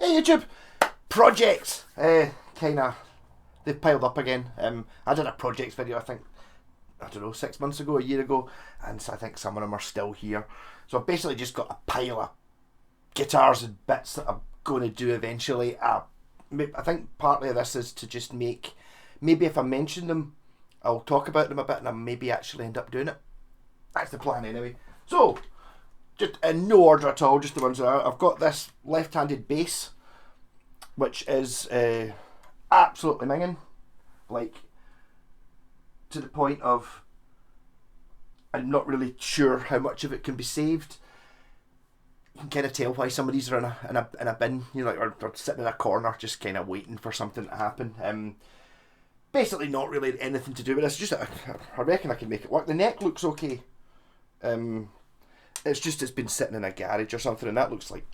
Hey YouTube! Projects! Kinda, they've piled up again. I did a projects video, I think, I don't know, 6 months ago, a year ago, and so I think some of them are still here. So I've basically just got a pile of guitars and bits that I'm going to do eventually. I think partly of this is to just make, maybe if I mention them, I'll talk about them a bit and I maybe actually end up doing it. That's the plan anyway. So, just in no order at all, just the ones that I've got this left-handed bass, which is absolutely minging, like to the point of I'm not really sure how much of it can be saved. You can kind of tell why some of these are in a bin, you know, like, or sitting in a corner, just kind of waiting for something to happen. Basically, not really anything to do with this. Just I reckon I can make it work. The neck looks okay. It's just it's been sitting in a garage or something, and that looks like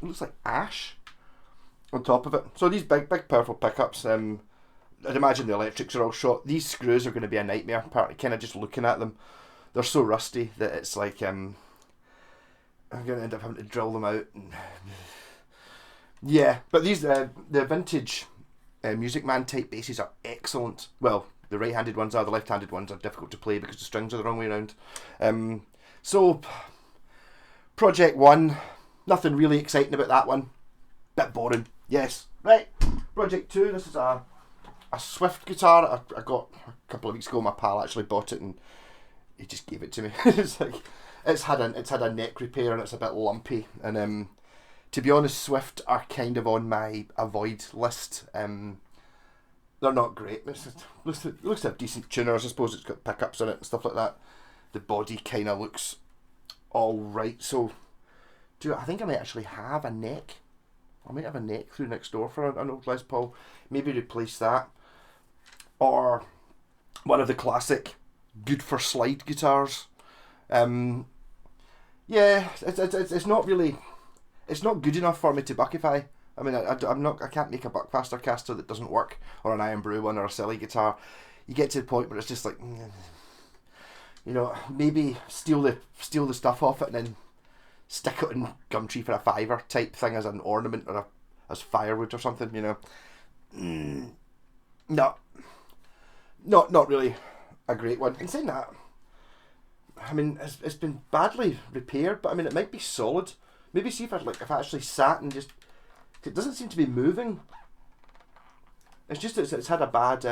ash on top of it. So these big powerful pickups, I'd imagine the electrics are all shot. These screws are going to be a nightmare. Apparently, kind of just looking at them, they're so rusty that it's like I'm going to end up having to drill them out. And yeah, but these the vintage Music Man type basses are excellent. Well, the right-handed ones are. The left-handed ones are difficult to play because the strings are the wrong way around. So, Project 1, nothing really exciting about that one. Bit boring, yes. Right, Project 2, this is a Swift guitar I got a couple of weeks ago. My pal actually bought it and he just gave it to me. It's like, it's had a neck repair and it's a bit lumpy. And to be honest, Swift are kind of on my avoid list. They're not great. It looks to have decent tuners. I suppose it's got pickups in it and stuff like that. The body kind of looks alright. So, I think I might actually have a neck. I might have a neck through next door for an old Les Paul. Maybe replace that. Or one of the classic good for slide guitars. Yeah, it's not really, it's not good enough for me to buckify. I mean, I can't make a Buckfaster caster that doesn't work, or an Iron Brew one, or a silly guitar. You get to the point where it's just like, you know, maybe steal the stuff off it and then stick it in Gumtree for a $5 type thing as an ornament or as firewood or something, you know. No, not really a great one. And saying that, I mean, it's been badly repaired, but I mean, it might be solid. Maybe see if I actually sat and just, it doesn't seem to be moving. It's just it's had a bad.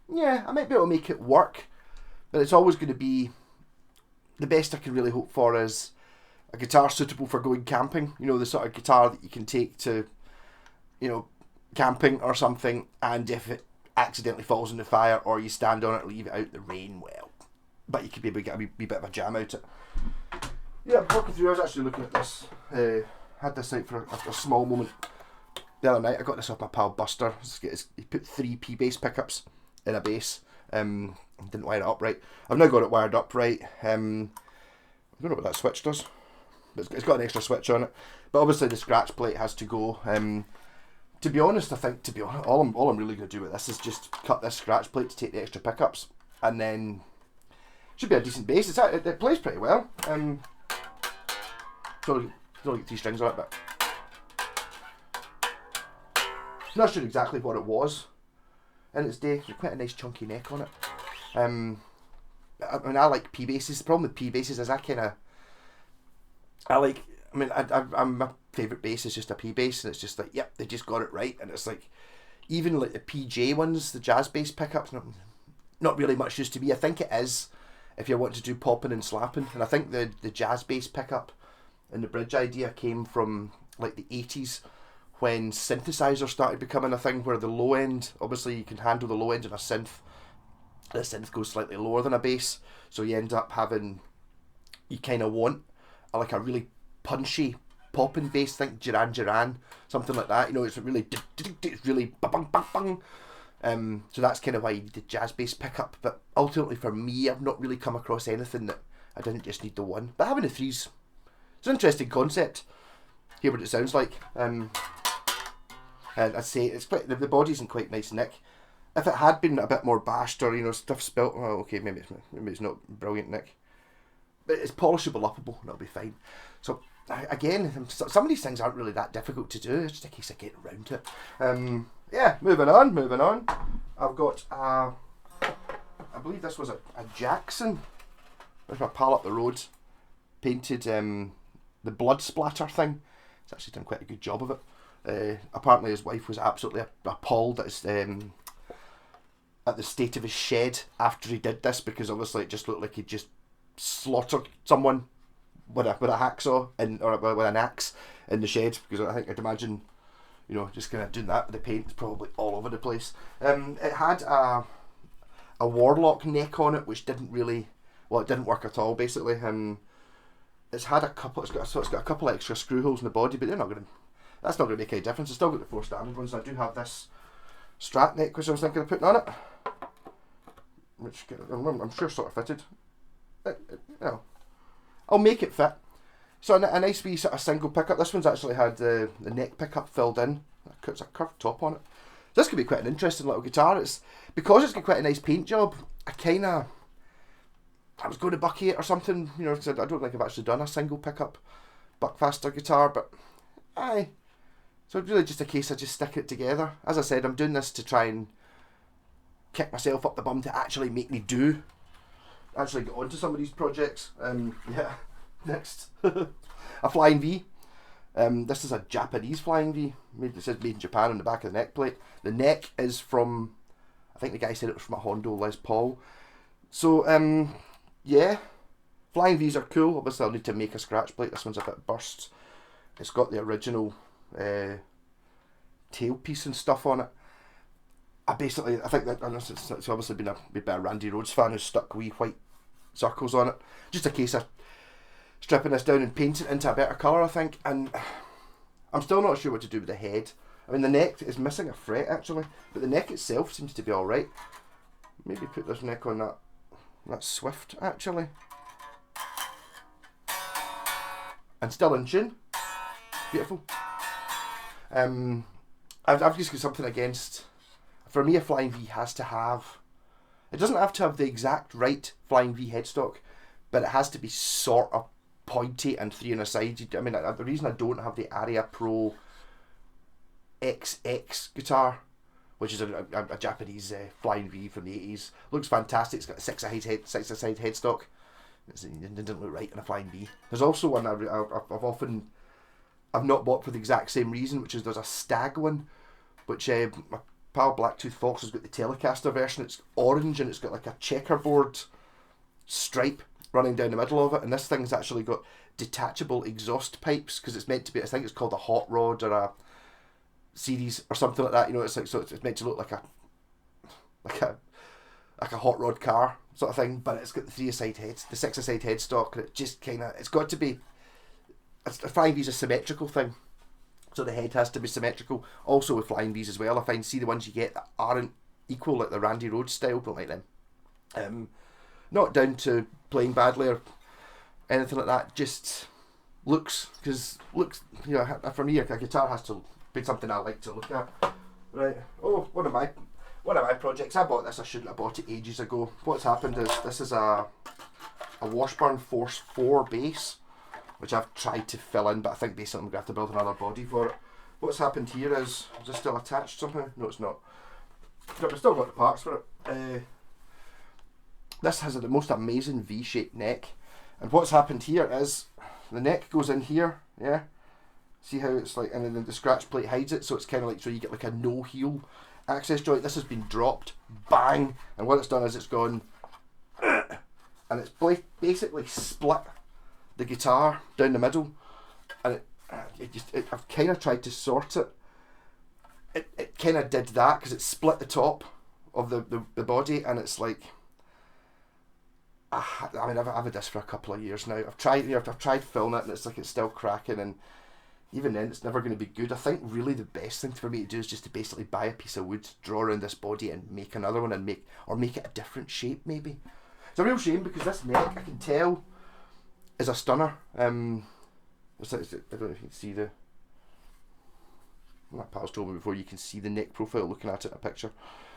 Yeah, I might be able to make it work, but it's always going to be, the best I can really hope for is a guitar suitable for going camping. You know, the sort of guitar that you can take to, you know, camping or something, and if it accidentally falls in the fire or you stand on it and leave it out in the rain, well, but you could maybe get a wee bit of a jam out it. Yeah, walking through, I was actually looking at this, had this out for a small moment the other night. I got this off my pal Buster. He put 3 P-bass pickups in a bass. Didn't wire it up right. I've now got it wired up right. I don't know what that switch does, but it's got an extra switch on it. But obviously the scratch plate has to go. To be honest, I think all I'm really going to do with this is just cut this scratch plate to take the extra pickups, and then it should be a decent bass. It plays pretty well. Don't get 3 strings on it, but not sure exactly what it was in its day. There's quite a nice chunky neck on it. I mean, I like P basses. The problem with P basses is my favourite bass is just a P bass, and it's just like, yep, they just got it right. And it's like, even like the PJ ones, the jazz bass pickups, not really much use to me. I think it is if you want to do popping and slapping. And I think the jazz bass pickup and the bridge idea came from like the 80s, when synthesizers started becoming a thing, where the low end, obviously you can handle the low end in a synth. The synth goes slightly lower than a bass, so you end up having, you kind of want like a really punchy popping bass, think Duran, something like that. You know, it's really bang bang bang. So that's kind of why you need the jazz bass pickup. But ultimately for me, I've not really come across anything that I didn't just need the one. But having the 3s, it's an interesting concept. Hear what it sounds like. And I'd say it's quite, the body isn't quite nice nick. If it had been a bit more bashed or, you know, stuff spilt, well, okay, maybe it's not brilliant nick. But it's polishable, upable, and it'll be fine. So again, some of these things aren't really that difficult to do. It's just a case of getting around to it. Yeah, moving on. I've got, I believe this was a Jackson. There's my pal up the road. Painted the blood splatter thing. He's actually done quite a good job of it. Apparently his wife was absolutely appalled at the state of his shed after he did this, because obviously it just looked like he just slaughtered someone with a hacksaw or with an axe in the shed, because I think I'd imagine, you know, just kind of doing that with the paint is probably all over the place. It had a warlock neck on it, which didn't really, well, it didn't work at all basically. It's got a couple extra screw holes in the body, but that's not going to make any difference. It's still got the 4 standard ones. I do have this strat neck which I was thinking of putting on it, which I'm sure sort of fitted. You know, I'll make it fit. So a nice wee sort of single pickup. This one's actually had the neck pickup filled in. It's a curved top on it. This could be quite an interesting little guitar. Because it's got quite a nice paint job. I was going to bucky it or something. You know, I don't think I've actually done a single pickup Buckfaster guitar, but aye. So it's really just a case of just sticking it together. As I said, I'm doing this to try and kick myself up the bum to actually make me actually get onto some of these projects. Yeah, next. A Flying V. This is a Japanese Flying V. It says made in Japan on the back of the neck plate. The neck is from, I think the guy said it was from a Hondo Les Paul. So, yeah. Flying Vs are cool. Obviously I'll need to make a scratch plate. This one's a bit burst. It's got the original tailpiece and stuff on it. I think that it's obviously been a bit of a Randy Rhoads fan who's stuck wee white circles on it. Just a case of stripping this down and painting it into a better colour, I think. And I'm still not sure what to do with the head. I mean, the neck is missing a fret actually, but the neck itself seems to be alright. Maybe put this neck on that Swift actually. And still in tune. Beautiful. I've just got something against. For me, a Flying V has to have. It doesn't have to have the exact right Flying V headstock, but it has to be sort of pointy and 3 on a side. I mean, the reason I don't have the Aria Pro XX guitar, which is a Japanese Flying V from the 80s, looks fantastic. It's got a 6-a-side headstock. It didn't look right on a Flying V. There's also one I've not bought for the exact same reason, which is there's a Stag one, which my pal Blacktooth Fox has got the Telecaster version. It's orange and it's got like a checkerboard stripe running down the middle of it, and this thing's actually got detachable exhaust pipes because it's meant to be, I think it's called a hot rod or a series or something like that. You know, it's like, so it's meant to look like a hot rod car sort of thing, but it's got the 3-a-side heads, the 6-a-side headstock, and it just kind of, it's got to be. A Flying V's a symmetrical thing, so the head has to be symmetrical. Also with Flying V's as well, I find the ones you get that aren't equal, like the Randy Rhoads style, don't like them. Not down to playing badly or anything like that, just looks, you know, for me a guitar has to be something I like to look at. Right, one of my projects, I bought this, I shouldn't have bought it ages ago. What's happened is, this is a Washburn Force 4 bass, which I've tried to fill in, but I think basically I'm going to have to build another body for it. What's happened here is this still attached somehow? No, it's not. But we've still got the parts for it. This has the most amazing V-shaped neck, and what's happened here is the neck goes in here, yeah? See how it's like, and then the scratch plate hides it, so it's kind of like, so you get like a no-heel access joint. This has been dropped, bang, and what it's done is it's gone, and it's basically split the guitar down the middle, and I've kind of tried to sort it. It kind of did that because it split the top of the body, and it's like, I mean, I've had this for a couple of years now. I've tried filling it, and it's like it's still cracking, and even then it's never going to be good. I think really the best thing for me to do is just to basically buy a piece of wood, draw around this body, and make another one, and make it a different shape maybe. It's a real shame because this neck, I can tell, is a stunner. I don't know if you can see the. My pal's told me before, you can see the neck profile looking at it in a picture,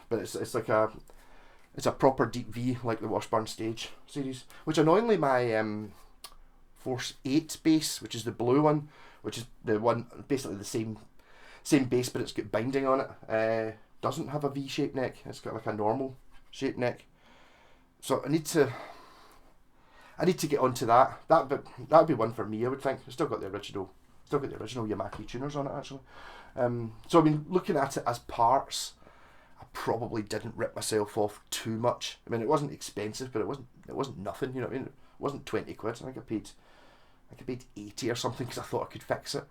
but it's like it's a proper deep V like the Washburn Stage series, which annoyingly my Force 8 bass, which is the blue one, which is the one basically the same bass, but it's got binding on it. Doesn't have a V-shaped neck. It's got like a normal shaped neck. So I need to get onto that. That'd be one for me, I would think. It's still got the original Yamaki tuners on it actually. So I mean, looking at it as parts, I probably didn't rip myself off too much. I mean, it wasn't expensive, but it wasn't nothing. You know what I mean? It wasn't 20 quid. I think I paid 80 or something because I thought I could fix it.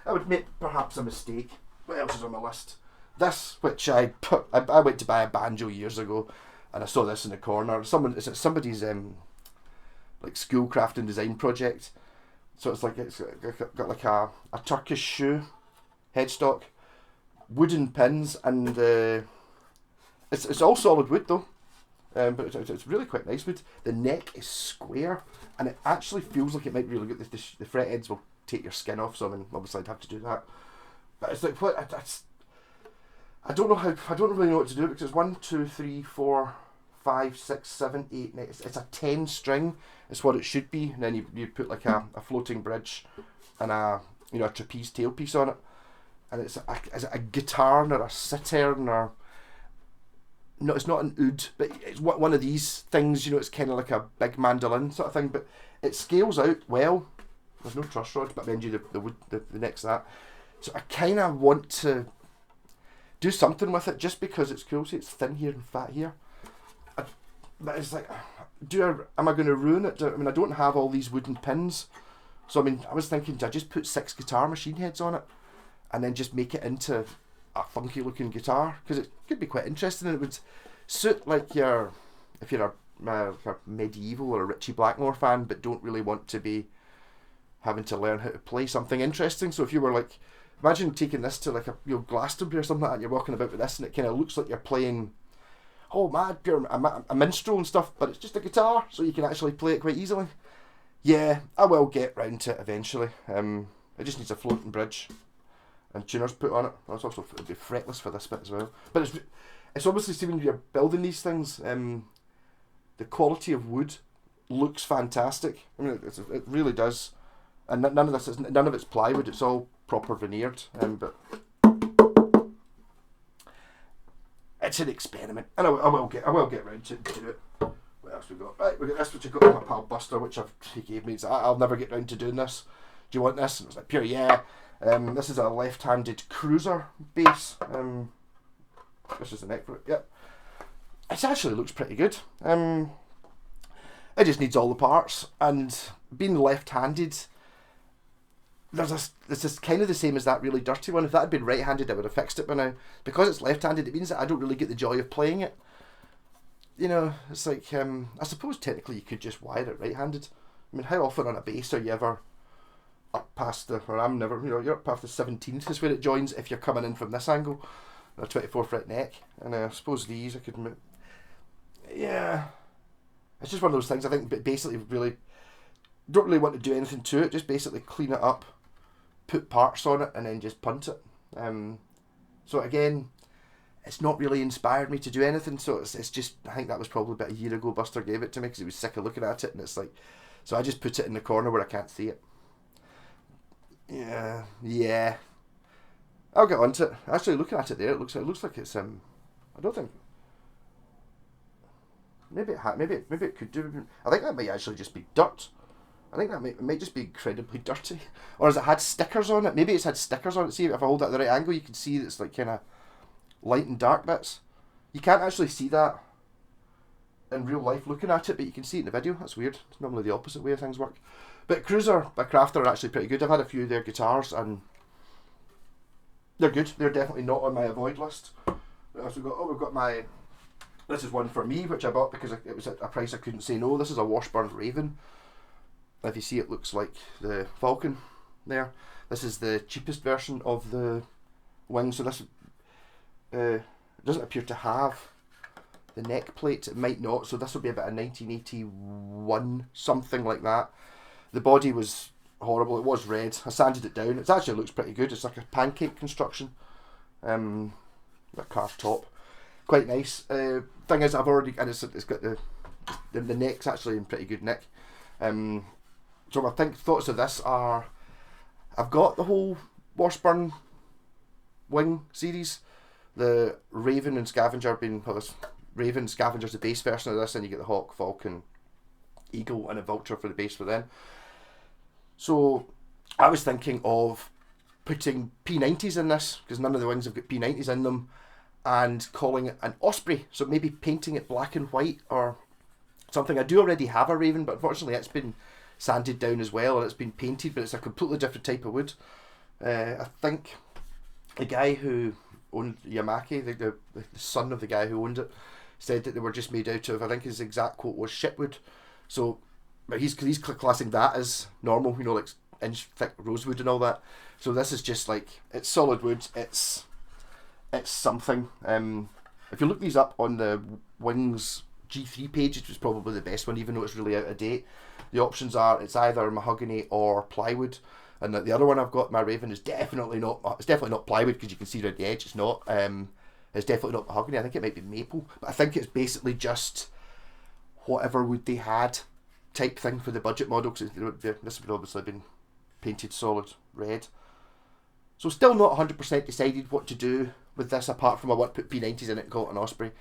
I would make perhaps a mistake. What else is on my list? This, which I went to buy a banjo years ago, and I saw this in the corner. Somebody's like school craft and design project. So it's got like a Turkish shoe headstock, wooden pins, and it's all solid wood though. But it's really quite nice wood. The neck is square, and it actually feels like it might be really good. The fret ends will take your skin off, so I mean, obviously I'd have to do that. But it's like I don't really know what to do, because it's 1, 2, 3, 4, 5, 6, 7, 8, 9. It's a 10 string. It's what it should be, and then you put like a floating bridge and a trapeze tailpiece on it, and is it a guitar or a sitar or no? It's not an oud, but it's one of these things. It's kind of like a big mandolin sort of thing, but it scales out well. There's no truss rods, but then the wood, the next to that. So I kind of want to do something with it just because it's cool. See, it's thin here and fat here. But it's like, am I going to ruin it? I mean, I don't have all these wooden pins. So I mean, I was thinking, do I just put 6 guitar machine heads on it and then just make it into a funky looking guitar? Because it could be quite interesting, and it would suit like if you're a medieval or a Ritchie Blackmore fan but don't really want to be having to learn how to play something interesting. So if you were like, imagine taking this to like a Glastonbury or something like that, and you're walking about with this and it kind of looks like you're playing a minstrel and stuff, but it's just a guitar, so you can actually play it quite easily. Yeah, I will get round to it eventually. It just needs a floating bridge and tuners put on it. It'll be fretless for this bit as well. But it's obviously, see, when you're building these things, the quality of wood looks fantastic. I mean, it really does. And none of it's plywood. It's all proper veneered. But it's an experiment, and I will get round to it. What else we got? Right, we got this, which I got from my pal Buster, which he gave me. I'll never get round to doing this. Do you want this? And it was like, pure yeah. This is a left-handed cruiser bass. This is the neck for it. Yep. It actually looks pretty good. It just needs all the parts, and being left-handed, this is kind of the same as that really dirty one. If that had been right-handed, I would have fixed it by now. Because it's left-handed, it means that I don't really get the joy of playing it. It's like, I suppose technically you could just wire it right-handed. I mean, how often on a bass are you ever up past you're up past the 17th is where it joins if you're coming in from this angle. A 24 fret neck. And I suppose these I could move. Yeah. It's just one of those things, I think, basically really don't really want to do anything to it. Just basically clean it up, put parts on it, and then just punt it. So again, it's not really inspired me to do anything. So it's just, I think that was probably about a year ago Buster gave it to me because he was sick of looking at it, and it's like, so I just put it in the corner where I can't see it. Yeah. I'll get onto it. Actually, looking at it there, it looks like it's I don't think. Maybe it could do. I think that might actually just be dirt. I think it might just be incredibly dirty. Or has it had stickers on it? Maybe it's had stickers on it. See, if I hold that at the right angle, you can see that it's like kind of light and dark bits. You can't actually see that in real life looking at it, but you can see it in the video. That's weird. It's normally the opposite way things work. But Cruiser by Crafter are actually pretty good. I've had a few of their guitars and they're good. They're definitely not on my avoid list. We've got my... This is one for me, which I bought because it was at a price I couldn't say no. This is a Washburn Raven. If you see, it looks like the Falcon there. This is the cheapest version of the wing, so this doesn't appear to have the neck plate. It might not, so this will be about a 1981, something like that. The body was horrible. It was red. I sanded it down. It actually looks pretty good. It's like a pancake construction. A carved top. Quite nice. Thing is, I've already, and it's got the neck's actually in pretty good nick. So I think thoughts of this are, I've got the whole Washburn Wing series, the Raven and Scavenger being, well, this Raven Scavenger's the base version of this, and you get the Hawk, Falcon, Eagle, and a Vulture for the base for them. So I was thinking of putting P90s in this, because none of the wings have got P90s in them, and calling it an Osprey. So maybe painting it black and white or something. I do already have a Raven, but unfortunately it's been sanded down as well, and it's been painted, but it's a completely different type of wood. I think the guy who owned Yamaki, the son of the guy who owned it, said that they were just made out of, I think his exact quote was shitwood. So but he's classing that as normal, you know, like inch thick rosewood and all that. So this is just like, it's solid wood, it's something. If you look these up on the Wings G3 page, which is probably the best one, even though it's really out of date, the options are, it's either mahogany or plywood. And the other one I've got, my Raven, is definitely not, it's definitely not plywood, because you can see around the edge, it's not. It's definitely not mahogany, I think it might be maple, but I think it's basically just whatever wood they had type thing for the budget model, because this would obviously have been painted solid red. So still not 100% decided what to do with this, apart from I want to put P90s in it and call it an Osprey.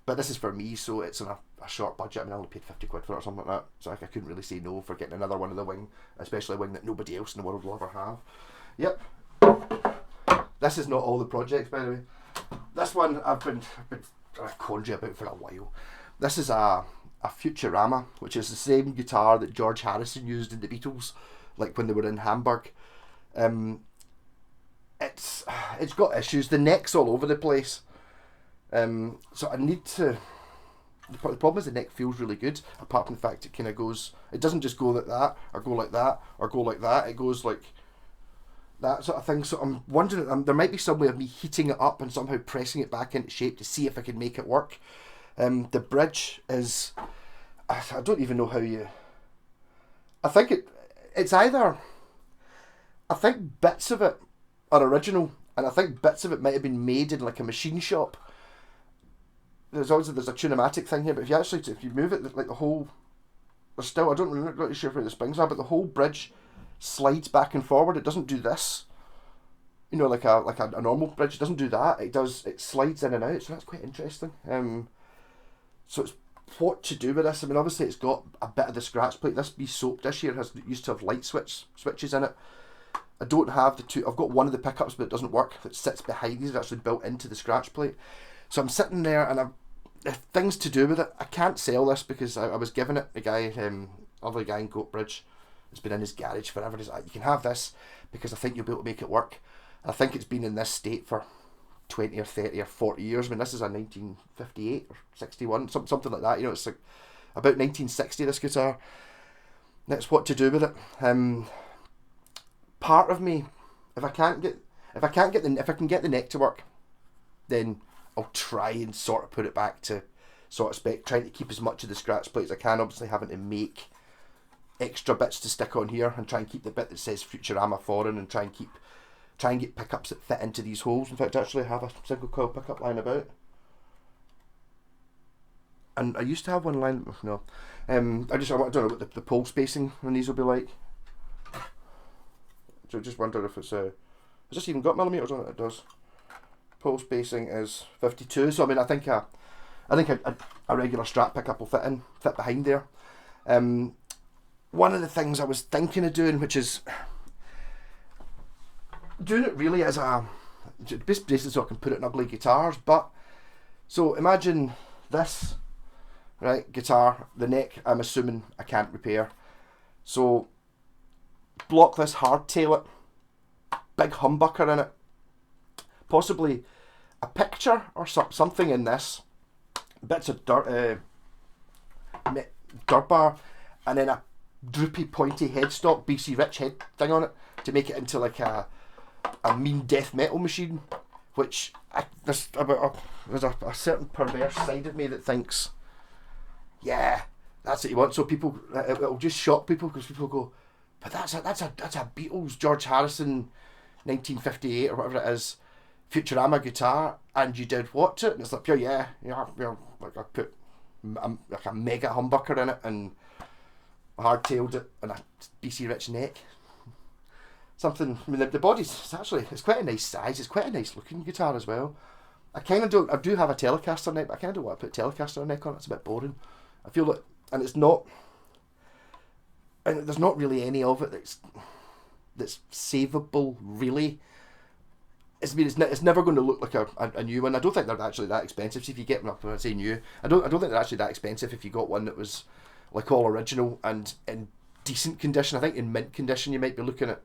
But this is for me, so it's on a short budget. I mean, I only paid 50 quid for it or something like that, so I couldn't really say no for getting another one of the Wing, especially a Wing that nobody else in the world will ever have. Yep. This is not all the projects, by the way. This one I've been conjuring about for a while. This is a Futurama, which is the same guitar that George Harrison used in the Beatles, like when they were in Hamburg. It's got issues. The neck's all over the place. So I need to. The problem is the neck feels really good, apart from the fact it kind of goes. It doesn't just go like that, or go like that, or go like that. It goes like that sort of thing. So I'm wondering, there might be some way of me heating it up and somehow pressing it back into shape to see if I can make it work. The bridge is, I don't even know how you. I think it's either. I think bits of it are original, and I think bits of it might have been made in like a machine shop. There's a tunematic thing here, but if you move it, like the whole, there's still, I'm not really sure where the springs are, but the whole bridge slides back and forward. It doesn't do this, you know, like a normal bridge. It doesn't do that. It slides in and out, so that's quite interesting. So it's what to do with this. I mean, obviously it's got a bit of the scratch plate. This soap dish here used to have light switches in it. I don't have the two. I've got one of the pickups, but it doesn't work. That sits behind these. It's actually built into the scratch plate. So I'm sitting there, and things to do with it. I can't sell this because I was giving it a guy, other guy in Goatbridge. It's been in his garage forever. He's like, you can have this because I think you'll be able to make it work. I think it's been in this state for 20 or 30 or 40 years. I mean, this is a 1958 or 61, something like that. You know, it's like about 1960, this guitar. That's what to do with it. Part of me, if I can get the neck to work, then I'll try and sort of put it back to sort of spec, trying to keep as much of the scratch plate as I can, obviously having to make extra bits to stick on here and try and keep the bit that says Futurama foreign, and try and get pickups that fit into these holes. In fact, I actually have a single coil pickup lying about. And I used to have one lying, no. I don't know what the pole spacing on these will be like. So I just wonder if it's has this even got millimeters on it? It does. Pole spacing is 52. So I mean, I think a regular Strat pickup will fit behind there. One of the things I was thinking of doing, which is doing it really as a basically so I can put it in ugly guitars. But so imagine this, right? Guitar, the neck, I'm assuming I can't repair. So block this, hardtail it, big humbucker in it, possibly a picture or something in this, bits of dirt bar, and then a droopy pointy headstock BC Rich head thing on it to make it into like a mean death metal machine, which there's a certain perverse side of me that thinks, yeah, that's what you want. So people, it'll just shock people because people go, but that's a Beatles, George Harrison, 1958 or whatever it is, Futurama guitar, and you did what to it? And it's like, yeah, like I put like a mega humbucker in it, and hard-tailed and a BC Rich neck. Something. I mean, the body's it's quite a nice size. It's quite a nice looking guitar as well. I do have a Telecaster neck, but I kind of don't want to put Telecaster neck on it. It's a bit boring. I feel like, and it's not. And there's not really any of it that's savable, really. It's never going to look like a new one. I don't think they're actually that expensive. So if you get them, when I say new, I don't think they're actually that expensive. If you got one that was like all original and in decent condition, I think in mint condition you might be looking at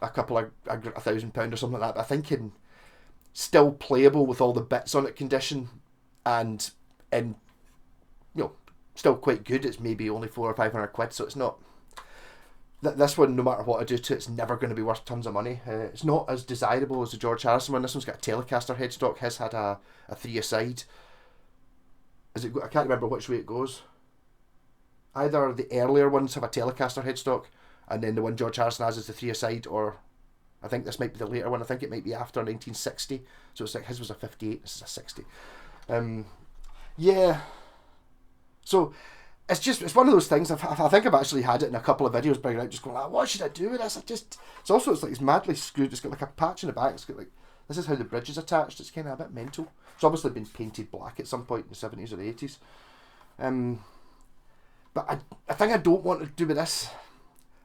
a couple of £1,000 or something like that. But I think in still playable with all the bits on it condition and still quite good, it's maybe only £400 or £500. So it's not. This one, no matter what I do to it, it's never going to be worth tons of money. It's not as desirable as the George Harrison one. This one's got a Telecaster headstock. His had a 3-a-side. I can't remember which way it goes. Either the earlier ones have a Telecaster headstock, and then the one George Harrison has is the 3-a-side, or I think this might be the later one. I think it might be after 1960. So it's like his was a 58, this is a 60. Yeah. So it's one of those things. I think I've actually had it in a couple of videos, bringing out, just going, what should I do with this? It's madly screwed. It's got like a patch in the back. It's got like, this is how the bridge is attached. It's kind of a bit mental. It's obviously been painted black at some point in the 70s or the 80s. But I think I don't want to do with this.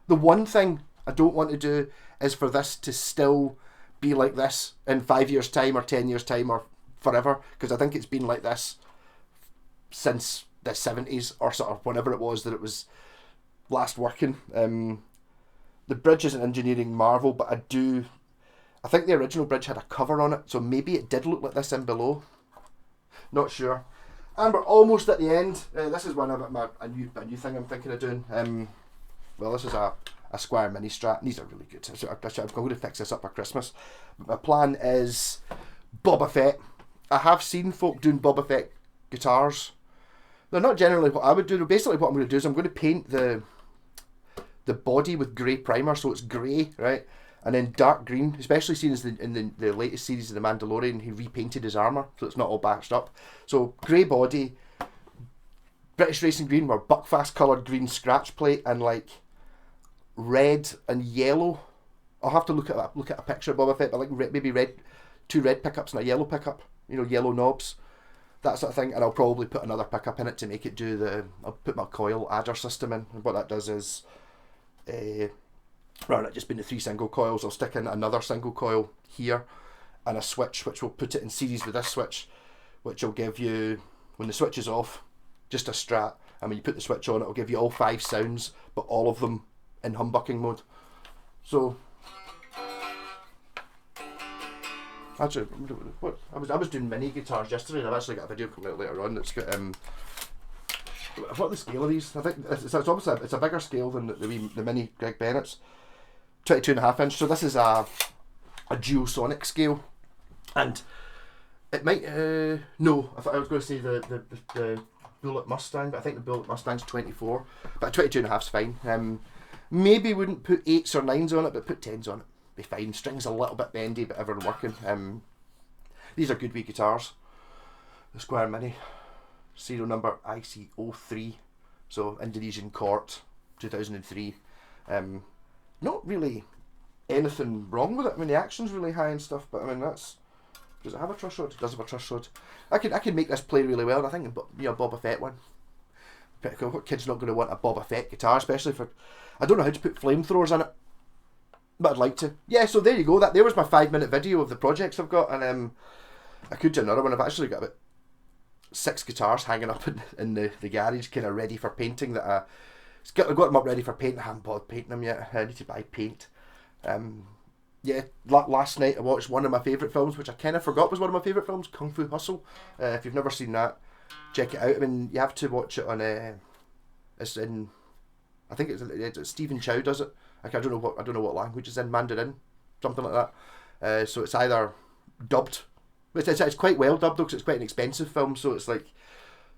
The one thing I don't want to do is for this to still be like this in 5 years' time or 10 years' time or forever, because I think it's been like this since the 70s or sort of whenever it was that it was last working. The bridge is an engineering marvel, but I think the original bridge had a cover on it, so maybe it did look like this in below. Not sure. And we're almost at the end. This is one of a new thing I'm thinking of doing. Well, this is a Squire Mini Strat. These are really good. So I'm going to fix this up for Christmas. But my plan is Boba Fett. I have seen folk doing Boba Fett guitars. They're not generally what I would do. Basically what I'm going to do is I'm going to paint the body with grey primer, so it's grey, right? And then dark green, especially seen as in the latest series of The Mandalorian, he repainted his armour, so it's not all batched up. So grey body, British Racing Green, or Buckfast coloured green scratch plate, and like red and yellow. I'll have to look at a picture of Boba Fett, but like maybe two red pickups and a yellow pickup, yellow knobs. That sort of thing, and I'll probably put another pickup in it to make it do I'll put my coil adder system in, and what that does is, rather than it just being the 3 single coils, I'll stick in another single coil here, and a switch which will put it in series with this switch, which will give you, when the switch is off, just a Strat, and when you put the switch on, it'll give you all 5 sounds, but all of them in humbucking mode. So, actually, I was doing mini guitars yesterday, and I've actually got a video coming out later on that's got what are the scale of these? I think it's obviously it's a bigger scale than the mini Greg Bennett's, 22.5 inch. So this is a dual sonic scale, and it might no. I was going to say the Bullet Mustang, but I think the Bullet Mustang's 24, but 22.5's fine. Maybe wouldn't put 8s or 9s on it, but put 10s on it. Be fine. Strings a little bit bendy, but everything working. These are good wee guitars. The Squire Mini, serial number IC03, so Indonesian Court, 2003. Not really anything wrong with it. I mean, the action's really high and stuff, but I mean, does it have a truss rod? It does have a truss rod. I can make this play really well, and I think Boba Fett one. Pretty cool. What kid's not going to want a Boba Fett guitar, especially for, I don't know how to put flamethrowers in it, but I'd like to. Yeah, so there you go. There was my 5-minute video of the projects I've got, and I could do another one. I've actually got about 6 guitars hanging up in the garage, kind of ready for painting. That I've got them up ready for paint. I haven't bothered painting them yet. I need to buy paint. Yeah, last night I watched one of my favourite films, which I kind of forgot was one of my favourite films, Kung Fu Hustle. If you've never seen that, check it out. I mean, you have to watch it on. It's in, I think it's Stephen Chow does it. Like, I don't know what language it's in, Mandarin, something like that. So it's either dubbed, it's quite well dubbed though, because it's quite an expensive film. So it's like,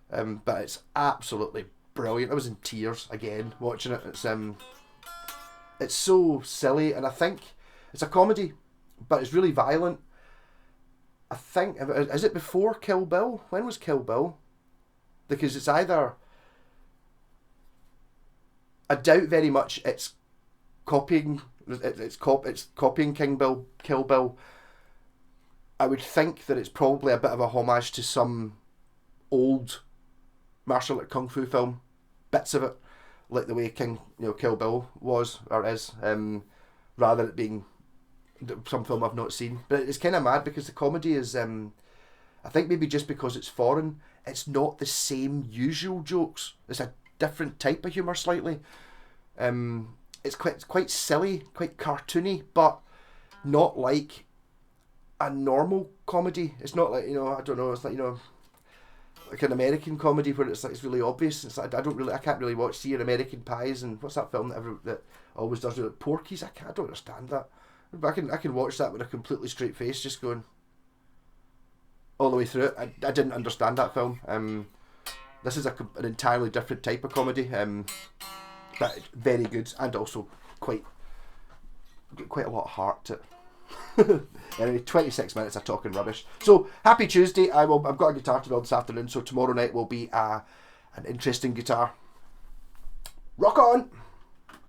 but it's absolutely brilliant. I was in tears again watching it. It's so silly, and I think it's a comedy, but it's really violent. I think, is it before Kill Bill? When was Kill Bill? Because it's either I doubt very much it's copying. It's copying Kill Bill. I would think that it's probably a bit of a homage to some old martial art kung fu film, bits of it, like the way Kill Bill was or is, rather than it being some film I've not seen. But it's kind of mad because the comedy is, I think maybe just because it's foreign, it's not the same usual jokes. It's a different type of humour slightly. It's quite silly, quite cartoony, but not like a normal comedy. It's not like, I don't know, it's like, like an American comedy where it's like it's really obvious. It's like I can't really see an American Pies and what's that film that always does with Porky's. I don't understand that. I can watch that with a completely straight face, just going all the way through it. I didn't understand that film. This is an entirely different type of comedy. But very good and also quite a lot of heart to it. Anyway, 26 minutes of talking rubbish. So happy Tuesday. I've got a guitar to build this afternoon, so tomorrow night will be an interesting guitar. Rock on!